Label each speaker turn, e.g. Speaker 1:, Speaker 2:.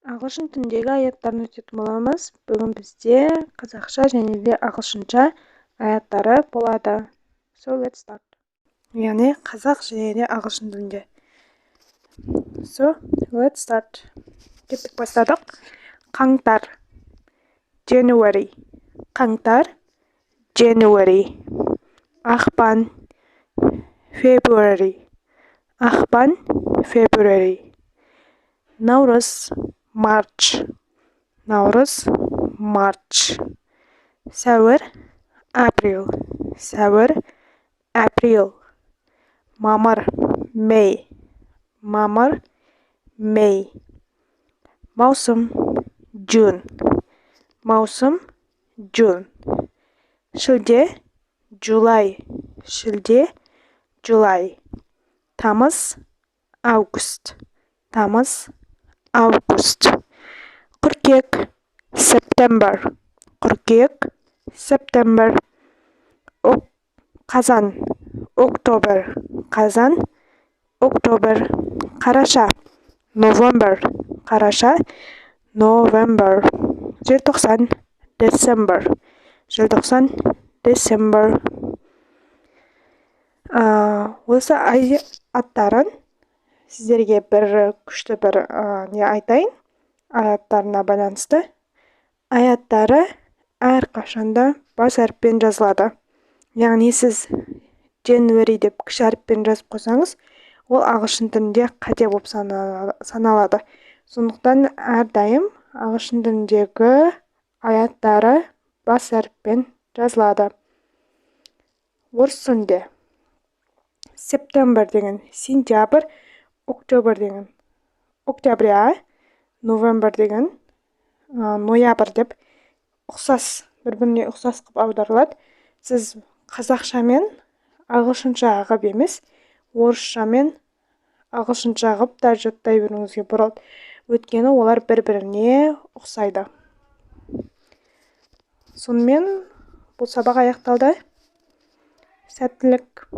Speaker 1: Ағылшын тіліндегі аяттарын өтетін боламыз. Бүгін бізде қазақша және де ағылшынша аяттары болады. So let's start. Яғни қазақ және де ағылшын тілінде. So let's start. Кеттік, бастадық. Қаңтар. January. Қаңтар. January. Ақпан. February. Ақпан. February. Наурыз. March. Наурыз. March. Сәуір. April. Сәуір. April. Мамыр. May. Мамыр. May. Маусым. June. Маусым. June. Шілде. July. Шілде. July. Тамыз. August. Тамыз. August. Қыркүйек. September. Қыркүйек. September. Қазан. October. Қазан. October. Қараша. November. Қараша. November. Желтоқсан. December. Желтоқсан. December. Осы аттарын сіздерге бір күшті бір не айтайын. Аяттарына байланысты. Аяттары әрқашанда бас әріппен жазылады. Яғни сіз January деп кіші әріппен жазып қойсаңыз, ол ағылшын тілінде қате болып саналады. Сондықтан әрдайым ағылшын тіліндегі аяттары бас әріппен жазылады. Орыс тілінде September деген сентябрь, October деген октября, November деген ноябрь деп ұқсас, бір-біріне ұқсас қылып аударылады. Сіз қазақшамен ағылшынша ғып емес, орысшамен ағылшынша ғып та жаттай беруіңізге болады. Өйткені олар бір-біріне ұқсайды. Сонымен бұл сабақ аяқталды. Сәттілік.